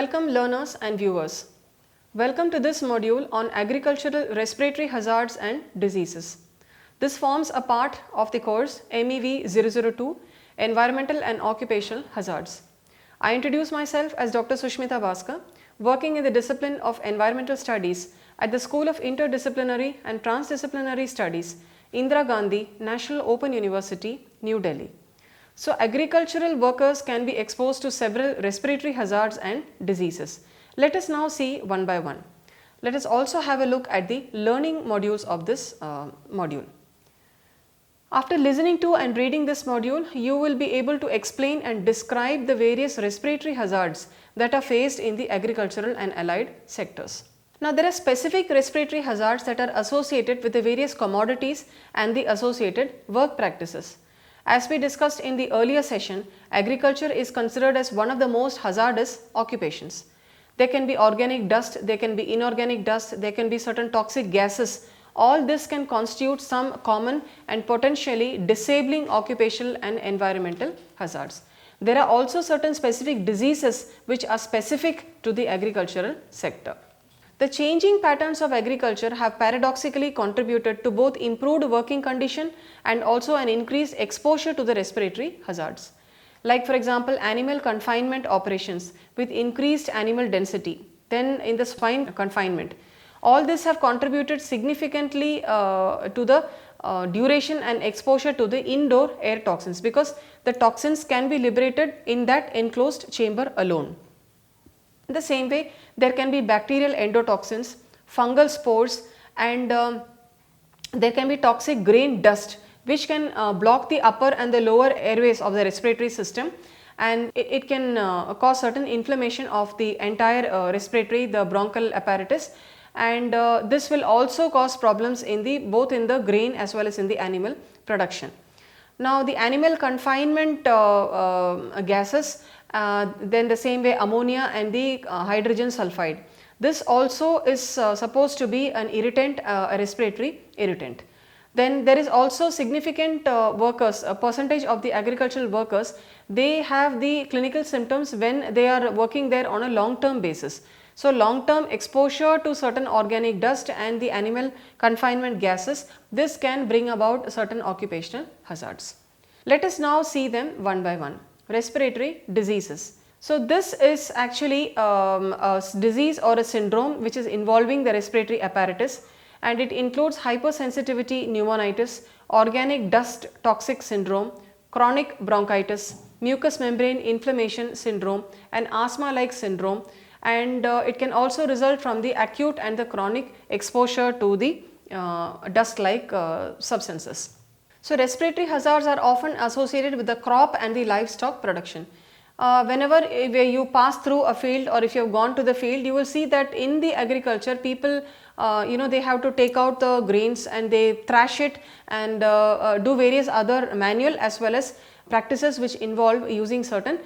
Welcome learners and viewers. Welcome to this module on agricultural respiratory hazards and diseases. This forms a part of the course MEV 002 Environmental and Occupational Hazards. I introduce myself as Dr. Sushmita Bhaskar, working in the discipline of Environmental Studies at the School of Interdisciplinary and Transdisciplinary Studies, Indira Gandhi National Open University, New Delhi. So, agricultural workers can be exposed to several respiratory hazards and diseases. Let us now see one by one. Let us also have a look at the learning modules of this module. After listening to and reading this module, you will be able to explain and describe the various respiratory hazards that are faced in the agricultural and allied sectors. Now, there are specific respiratory hazards that are associated with the various commodities and the associated work practices. As we discussed in the earlier session, agriculture is considered as one of the most hazardous occupations. There can be organic dust, there can be inorganic dust, there can be certain toxic gases. All this can constitute some common and potentially disabling occupational and environmental hazards. There are also certain specific diseases which are specific to the agricultural sector. The changing patterns of agriculture have paradoxically contributed to both improved working condition and also an increased exposure to the respiratory hazards. Like for example, animal confinement operations with increased animal density, then in the swine confinement. All this have contributed significantly to the duration and exposure to the indoor air toxins, because the toxins can be liberated in that enclosed chamber alone. In the same way, there can be bacterial endotoxins, fungal spores, and there can be toxic grain dust which can block the upper and the lower airways of the respiratory system, and it can cause certain inflammation of the entire respiratory, the bronchial apparatus, and this will also cause problems in the both in the grain as well as in the animal production. Now, the animal confinement gases, then the same way ammonia and the hydrogen sulfide. This also is supposed to be an irritant, a respiratory irritant. Then there is also significant workers, a percentage of the agricultural workers, they have the clinical symptoms when they are working there on a long term basis. So, long term exposure to certain organic dust and the animal confinement gases, this can bring about certain occupational hazards. Let us now see them one by one. Respiratory diseases. So, this is actually a disease or a syndrome which is involving the respiratory apparatus, and it includes hypersensitivity pneumonitis, organic dust toxic syndrome, chronic bronchitis, mucous membrane inflammation syndrome, and asthma like syndrome, and it can also result from the acute and the chronic exposure to the dust like substances. So, respiratory hazards are often associated with the crop and the livestock production. Whenever you pass through a field, or if you have gone to the field, you will see that in the agriculture people they have to take out the grains and they thrash it and do various other manual as well as practices which involve using certain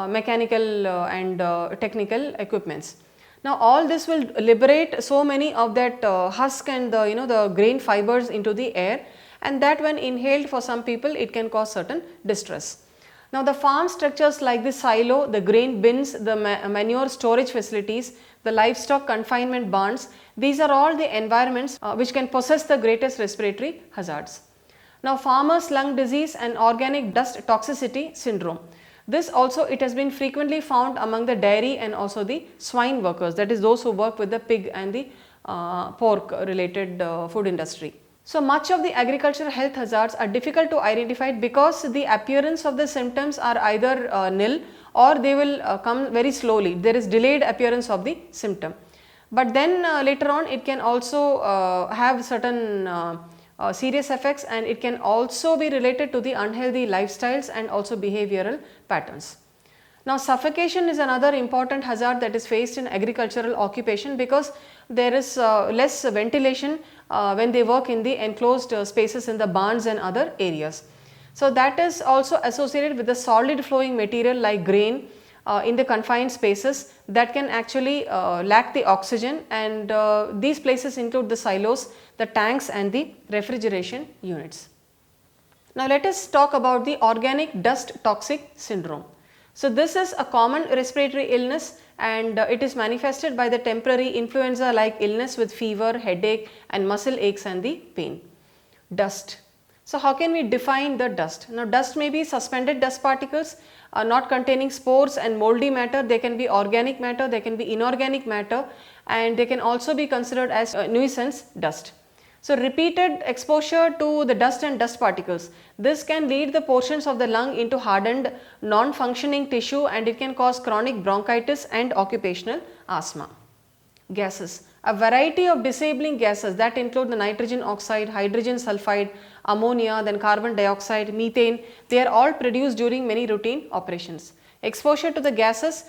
mechanical and technical equipments. Now, all this will liberate so many of that husk and the the grain fibers into the air, and that when inhaled for some people it can cause certain distress. Now, the farm structures like the silo, the grain bins, the manure storage facilities, the livestock confinement barns, these are all the environments which can possess the greatest respiratory hazards. Now, farmers' lung disease and organic dust toxicity syndrome. This also, it has been frequently found among the dairy and also the swine workers, that is those who work with the pig and the pork related food industry. So, much of the agricultural health hazards are difficult to identify because the appearance of the symptoms are either nil or they will come very slowly. There is delayed appearance of the symptom. But then later on it can also have certain serious effects, and it can also be related to the unhealthy lifestyles and also behavioral patterns. Now, suffocation is another important hazard that is faced in agricultural occupation, because there is less ventilation when they work in the enclosed spaces in the barns and other areas. So, that is also associated with the solid flowing material like grain in the confined spaces that can actually lack the oxygen, and these places include the silos, the tanks and the refrigeration units. Now, let us talk about the organic dust toxic syndrome. So this is a common respiratory illness, and it is manifested by the temporary influenza like illness with fever, headache and muscle aches and the pain. Dust. So how can we define the dust? Now dust may be suspended dust particles not containing spores and moldy matter. They can be organic matter, they can be inorganic matter, and they can also be considered as nuisance dust. So repeated exposure to the dust and dust particles, this can lead the portions of the lung into hardened non-functioning tissue, and it can cause chronic bronchitis and occupational asthma. Gases. A variety of disabling gases that include the nitrogen oxide, hydrogen sulfide, ammonia, then carbon dioxide, methane, they are all produced during many routine operations. Exposure to the gases,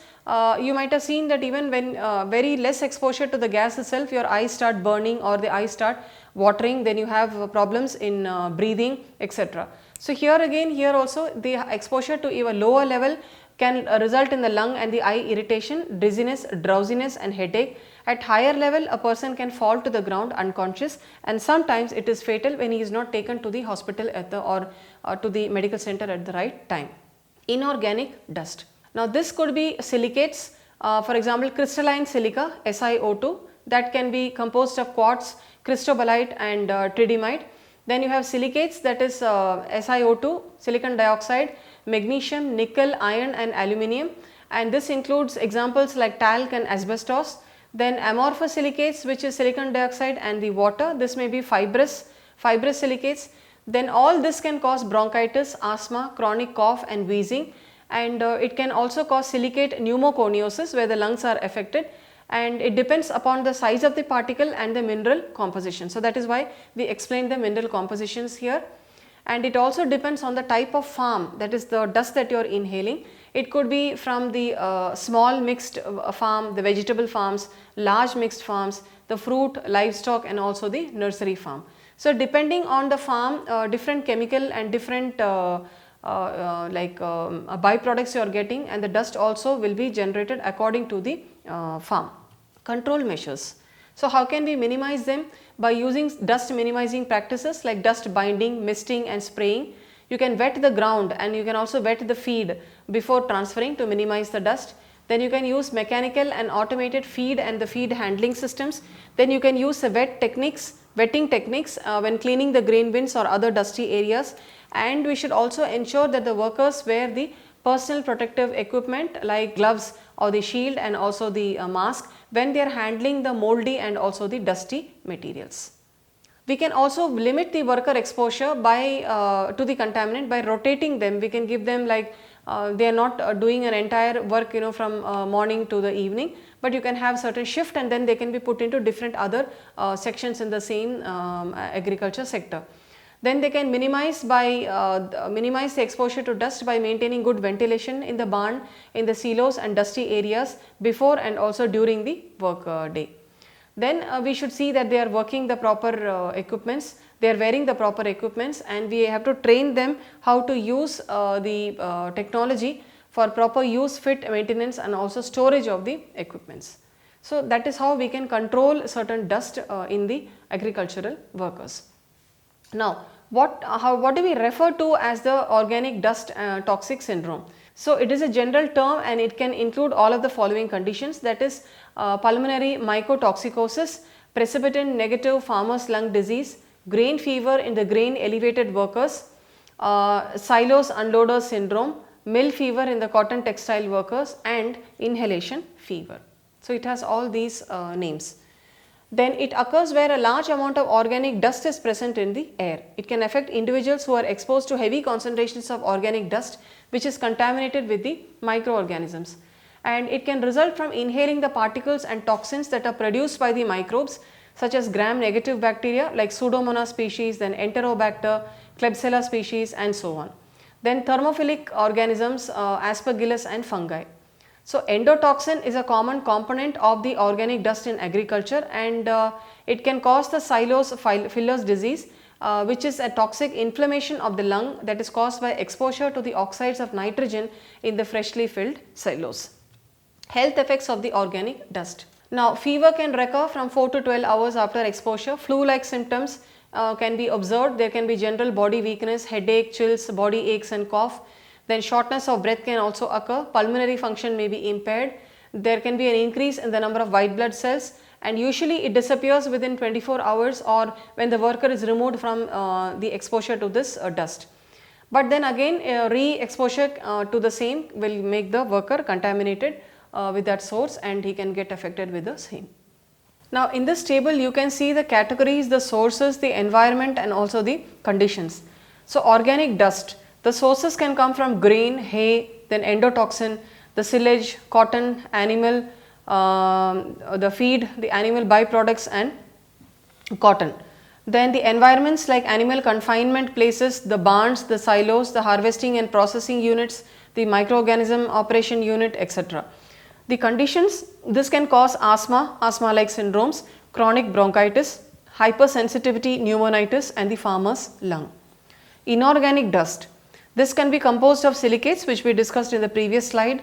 you might have seen that even when very less exposure to the gas itself, your eyes start burning or the eyes start watering, then you have problems in breathing, etc. So here again, here also the exposure to even lower level can result in the lung and the eye irritation, dizziness, drowsiness and headache. At higher level, a person can fall to the ground unconscious, and sometimes it is fatal when he is not taken to the hospital at the or to the medical center at the right time. Inorganic dust. Now this could be silicates, for example crystalline silica SiO2, that can be composed of quartz, cristobalite and tridymite. Then you have silicates, that is SiO2, silicon dioxide, magnesium, nickel, iron and aluminium, and this includes examples like talc and asbestos. Then amorphous silicates, which is silicon dioxide and the water, this may be fibrous silicates. Then all this can cause bronchitis, asthma, chronic cough and wheezing, and it can also cause silicate pneumoconiosis where the lungs are affected, and it depends upon the size of the particle and the mineral composition. So that is why we explained the mineral compositions here. And it also depends on the type of farm, that is the dust that you are inhaling. It could be from the small mixed farm, the vegetable farms, large mixed farms, the fruit, livestock and also the nursery farm. So depending on the farm, different chemical and different byproducts you are getting, and the dust also will be generated according to the farm. Control measures. So how can we minimize them? By using dust minimizing practices like dust binding, misting and spraying. You can wet the ground and you can also wet the feed before transferring to minimize the dust. Then you can use mechanical and automated feed and the feed handling systems. Then you can use the wetting techniques when cleaning the grain bins or other dusty areas. And we should also ensure that the workers wear the personal protective equipment like gloves or the shield and also the mask when they are handling the moldy and also the dusty materials. We can also limit the worker exposure by to the contaminant by rotating them. We can give them like they are not doing an entire work from morning to the evening, but you can have certain shift and then they can be put into different other sections in the same agriculture sector. Then they can minimize the exposure to dust by maintaining good ventilation in the barn, in the silos and dusty areas before and also during the work day. Then we should see that they are working the proper equipments, they are wearing the proper equipments, and we have to train them how to use the technology for proper use, fit, maintenance and also storage of the equipments. So that is how we can control certain dust in the agricultural workers. Now, what do we refer to as the organic dust toxic syndrome? So, it is a general term and it can include all of the following conditions, that is pulmonary mycotoxicosis, precipitin negative farmer's lung disease, grain fever in the grain elevated workers, silos unloaders syndrome, mill fever in the cotton textile workers and inhalation fever. So, it has all these names. Then it occurs where a large amount of organic dust is present in the air. It can affect individuals who are exposed to heavy concentrations of organic dust which is contaminated with the microorganisms, and it can result from inhaling the particles and toxins that are produced by the microbes such as gram negative bacteria like Pseudomonas species, then Enterobacter, Klebsiella species and so on. Then thermophilic organisms, Aspergillus and fungi. So, endotoxin is a common component of the organic dust in agriculture, and it can cause the Silos fillers disease, which is a toxic inflammation of the lung that is caused by exposure to the oxides of nitrogen in the freshly filled silos. Health effects of the organic dust. Now, fever can recur from 4 to 12 hours after exposure. Flu-like symptoms can be observed. There can be general body weakness, headache, chills, body aches and cough. Then shortness of breath can also occur, pulmonary function may be impaired, there can be an increase in the number of white blood cells, and usually it disappears within 24 hours or when the worker is removed from the exposure to this dust. But then again re-exposure to the same will make the worker contaminated with that source, and he can get affected with the same. Now in this table you can see the categories, the sources, the environment and also the conditions. So organic dust, the sources can come from grain, hay, then endotoxin, the silage, cotton, animal, the feed, the animal byproducts and cotton. Then the environments like animal confinement places, the barns, the silos, the harvesting and processing units, the microorganism operation unit, etc. The conditions, this can cause asthma, asthma-like syndromes, chronic bronchitis, hypersensitivity pneumonitis and the farmer's lung. Inorganic dust, this can be composed of silicates which we discussed in the previous slide.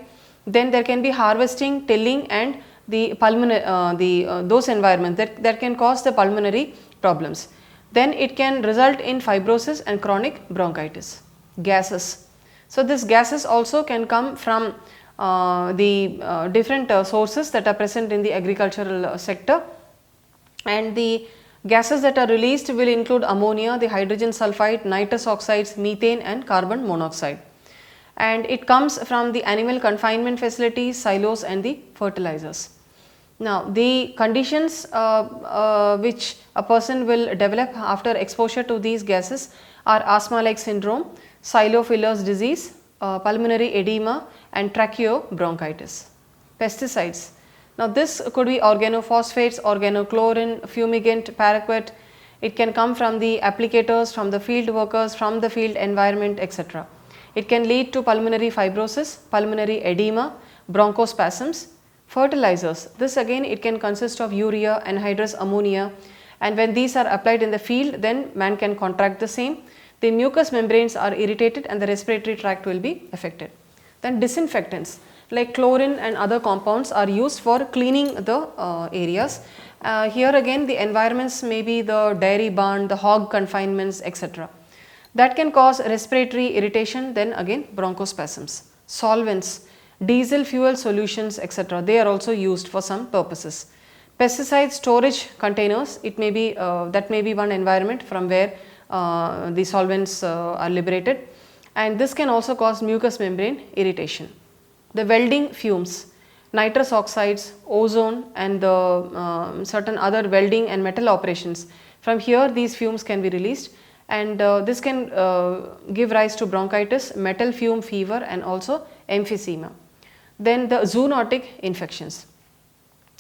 Then there can be harvesting, tilling and the pulmonary, those environments that can cause the pulmonary problems. Then it can result in fibrosis and chronic bronchitis. Gases, so this gases also can come from the different sources that are present in the agricultural sector, and the gases that are released will include ammonia, the hydrogen sulfide, nitrous oxides, methane and carbon monoxide, and it comes from the animal confinement facilities, silos and the fertilizers. Now the conditions which a person will develop after exposure to these gases are asthma-like syndrome, Silo-Filler's disease, pulmonary edema and tracheobronchitis. Pesticides, now this could be organophosphates, organochlorine, fumigant, paraquat. It can come from the applicators, from the field workers, from the field environment, etc. It can lead to pulmonary fibrosis, pulmonary edema, bronchospasms. Fertilizers, this again it can consist of urea, anhydrous ammonia, and when these are applied in the field then man can contract the same. The mucous membranes are irritated and the respiratory tract will be affected. Then disinfectants like chlorine and other compounds are used for cleaning the areas. Here again the environments may be the dairy barn, the hog confinements, etc. That can cause respiratory irritation, then again bronchospasms. Solvents, diesel fuel solutions, etc. they are also used for some purposes. Pesticide storage containers, it may be that may be one environment from where the solvents are liberated, and this can also cause mucous membrane irritation. The welding fumes, nitrous oxides, ozone and the certain other welding and metal operations, from here these fumes can be released, and this can give rise to bronchitis, metal fume fever and also emphysema. Then the zoonotic infections.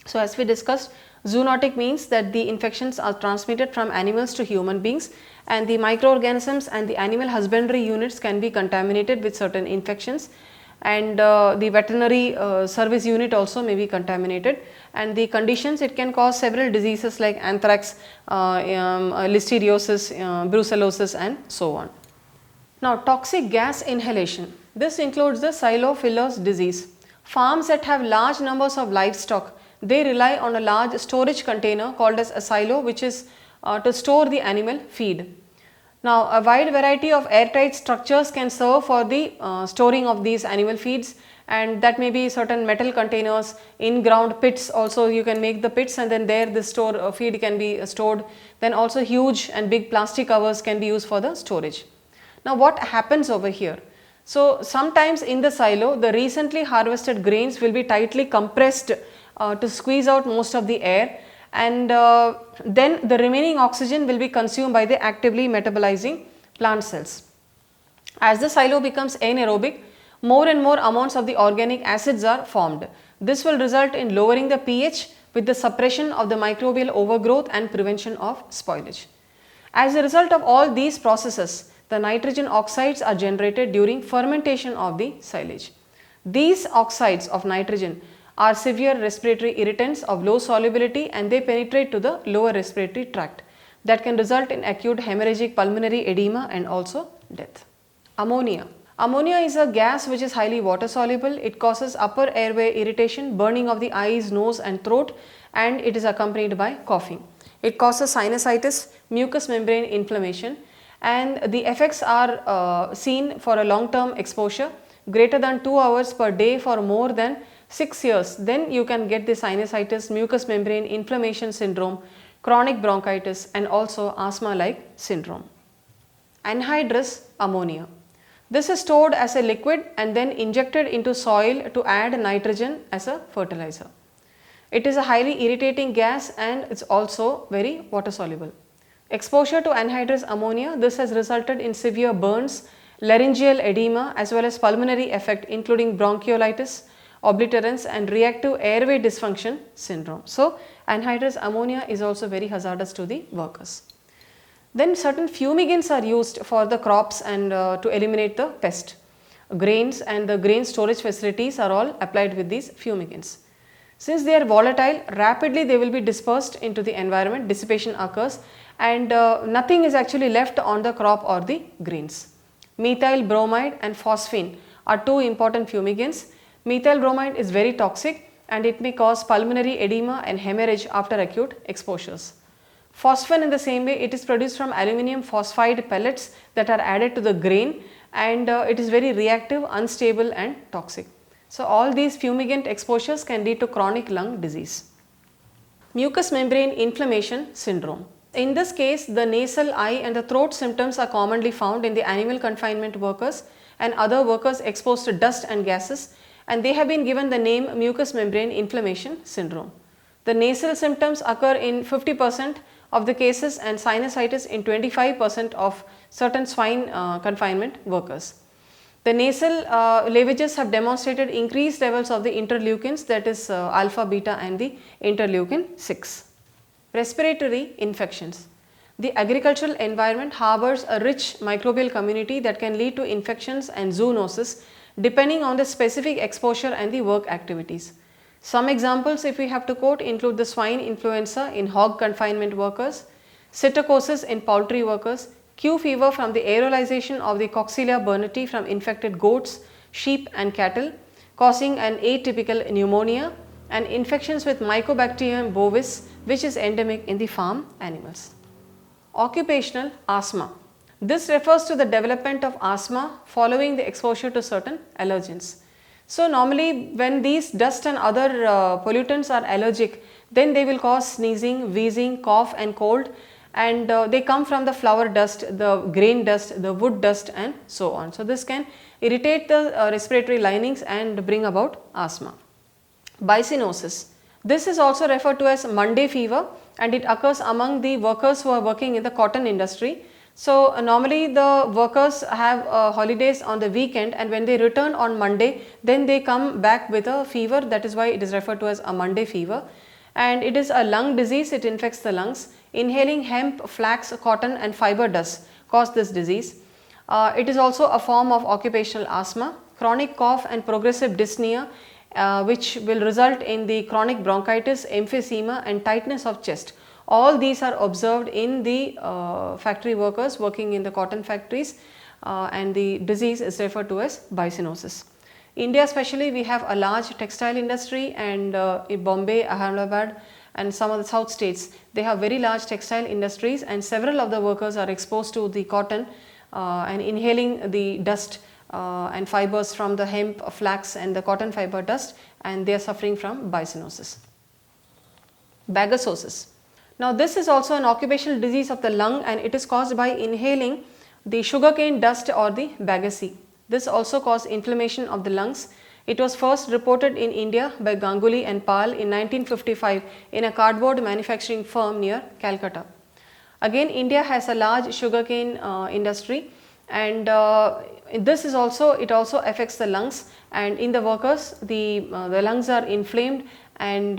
So as we discussed, zoonotic means that the infections are transmitted from animals to human beings, and the microorganisms and the animal husbandry units can be contaminated with certain infections, and the veterinary service unit also may be contaminated, and the conditions, it can cause several diseases like anthrax, listeriosis, brucellosis and so on. Now toxic gas inhalation, this includes the Silo-Filler's disease. Farms that have large numbers of livestock, they rely on a large storage container called as a silo, which is to store the animal feed. Now a wide variety of airtight structures can serve for the storing of these animal feeds, and that may be certain metal containers, in ground pits also you can make the pits, and then there the feed can be stored. Then also huge and big plastic covers can be used for the storage. Now what happens over here? So sometimes in the silo the recently harvested grains will be tightly compressed to squeeze out most of the air, and then the remaining oxygen will be consumed by the actively metabolizing plant cells. As the silo becomes anaerobic, more and more amounts of the organic acids are formed. This will result in lowering the pH with the suppression of the microbial overgrowth and prevention of spoilage. As a result of all these processes, the nitrogen oxides are generated during fermentation of the silage. These oxides of nitrogen are severe respiratory irritants of low solubility, and they penetrate to the lower respiratory tract. That can result in acute hemorrhagic pulmonary edema and also death. Ammonia. Ammonia is a gas which is highly water soluble. It causes upper airway irritation, burning of the eyes, nose and throat, and it is accompanied by coughing. It causes sinusitis, mucous membrane inflammation, and the effects are seen for a long term exposure greater than 2 hours per day for more than 6 years. Then you can get the sinusitis, mucous membrane inflammation syndrome, chronic bronchitis, and also asthma like syndrome. Anhydrous ammonia. This is stored as a liquid and then injected into soil to add nitrogen as a fertilizer. It is a highly irritating gas and it's also very water soluble. Exposure to anhydrous ammonia, this has resulted in severe burns, laryngeal edema as well as pulmonary effect including bronchiolitis, obliterance and reactive airway dysfunction syndrome. So, anhydrous ammonia is also very hazardous to the workers. Then certain fumigants are used for the crops and to eliminate the pest. Grains and the grain storage facilities are all applied with these fumigants. Since they are volatile, rapidly they will be dispersed into the environment, dissipation occurs and nothing is actually left on the crop or the grains. Methyl bromide and phosphine are two important fumigants. Methyl bromide is very toxic and it may cause pulmonary edema and hemorrhage after acute exposures. Phosphine in the same way, it is produced from aluminum phosphide pellets that are added to the grain and it is very reactive, unstable and toxic. So, all these fumigant exposures can lead to chronic lung disease. Mucous membrane inflammation syndrome. In this case, the nasal, eye and the throat symptoms are commonly found in the animal confinement workers and other workers exposed to dust and gases, and they have been given the name mucous membrane inflammation syndrome. The nasal symptoms occur in 50% of the cases and sinusitis in 25% of certain swine confinement workers. The nasal lavages have demonstrated increased levels of the interleukins, that is alpha, beta and the interleukin 6. Respiratory infections. The agricultural environment harbors a rich microbial community that can lead to infections and zoonosis depending on the specific exposure and the work activities. Some examples, if we have to quote, include the swine influenza in hog confinement workers, psittacosis in poultry workers, Q fever from the aerolization of the Coxiella burnetii from infected goats, sheep and cattle, causing an atypical pneumonia, and infections with Mycobacterium bovis, which is endemic in the farm animals. Occupational asthma. This refers to the development of asthma following the exposure to certain allergens. So, normally when these dust and other pollutants are allergic, then they will cause sneezing, wheezing, cough and cold, and they come from the flower dust, the grain dust, the wood dust and so on. So, this can irritate the respiratory linings and bring about asthma. Byssinosis. This is also referred to as Monday fever and it occurs among the workers who are working in the cotton industry. So, normally the workers have holidays on the weekend and when they return on Monday, then they come back with a fever, that is why it is referred to as a Monday fever, and it is a lung disease, it infects the lungs. Inhaling hemp, flax, cotton and fiber dust cause this disease. It is also a form of occupational asthma. Chronic cough and progressive dyspnea which will result in the chronic bronchitis, emphysema and tightness of chest. All these are observed in the factory workers working in the cotton factories and the disease is referred to as byssinosis. India especially, we have a large textile industry and in Bombay, Ahmedabad and some of the south states, they have very large textile industries and several of the workers are exposed to the cotton and inhaling the dust and fibers from the hemp, flax and the cotton fiber dust, and they are suffering from byssinosis. Bagasosis. Now, this is also an occupational disease of the lung and it is caused by inhaling the sugarcane dust or the bagasse. This also causes inflammation of the lungs. It was first reported in India by Ganguly and Pal in 1955 in a cardboard manufacturing firm near Calcutta. Again, India has a large sugarcane industry and this is also, it also affects the lungs, and in the workers the lungs are inflamed and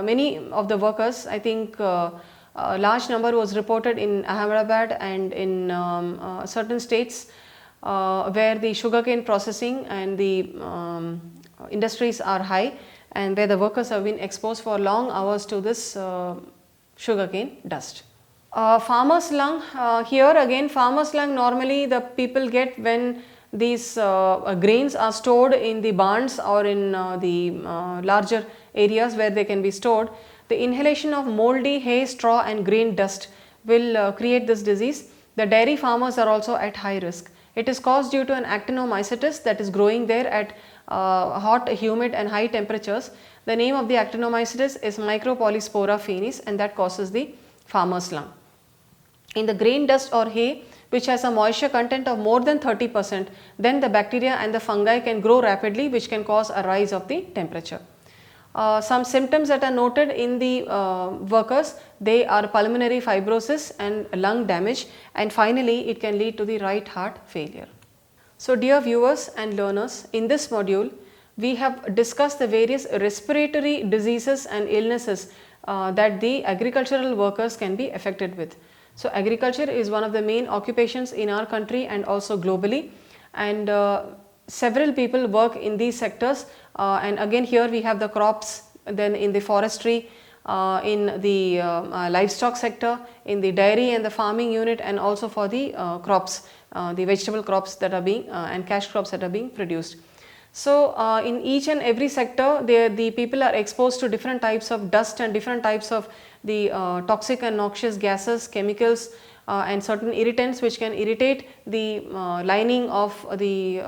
many of the workers, I think a large number was reported in Ahmedabad and in certain states where the sugarcane processing and the industries are high and where the workers have been exposed for long hours to this sugarcane dust. Farmer's lung, here again farmer's lung normally the people get when these grains are stored in the barns or in the larger areas where they can be stored. The inhalation of moldy hay, straw and grain dust will create this disease. The dairy farmers are also at high risk. It is caused due to an actinomycetes that is growing there at hot, humid and high temperatures. The name of the actinomycetes is Micropolyspora finis, and that causes the farmer's lung. In the grain dust or hay, which has a moisture content of more than 30%, then the bacteria and the fungi can grow rapidly, which can cause a rise of the temperature. Some symptoms that are noted in the workers, they are pulmonary fibrosis and lung damage, and finally it can lead to the right heart failure. So dear viewers and learners, in this module we have discussed the various respiratory diseases and illnesses that the agricultural workers can be affected with. So agriculture is one of the main occupations in our country and also globally, and several people work in these sectors, and again here we have the crops, then in the forestry, in the livestock sector, in the dairy and the farming unit, and also for the crops, the vegetable crops that are being and cash crops that are being produced. So in each and every sector the people are exposed to different types of dust and different types of the toxic and noxious gases, chemicals and certain irritants which can irritate the lining of the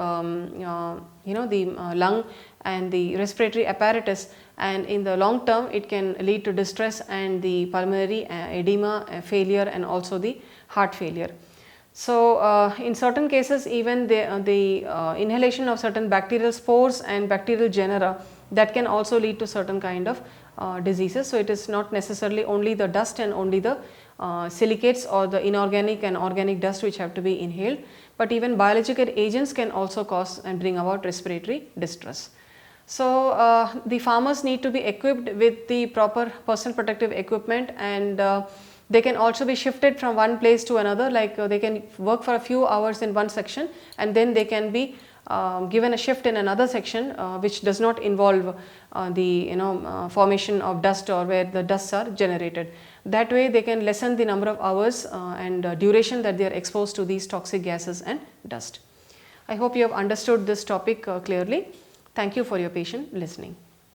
lung and the respiratory apparatus, and in the long term it can lead to distress and the pulmonary edema, failure, and also the heart failure. So in certain cases even the inhalation of certain bacterial spores and bacterial genera, that can also lead to certain kind of diseases. So it is not necessarily only the dust and only the silicates or the inorganic and organic dust which have to be inhaled, but even biological agents can also cause and bring about respiratory distress. So the farmers need to be equipped with the proper personal protective equipment, and they can also be shifted from one place to another, like they can work for a few hours in one section and then they can be given a shift in another section which does not involve the formation of dust or where the dusts are generated. That way they can lessen the number of hours and duration that they are exposed to these toxic gases and dust. I hope you have understood this topic clearly. Thank you for your patient listening.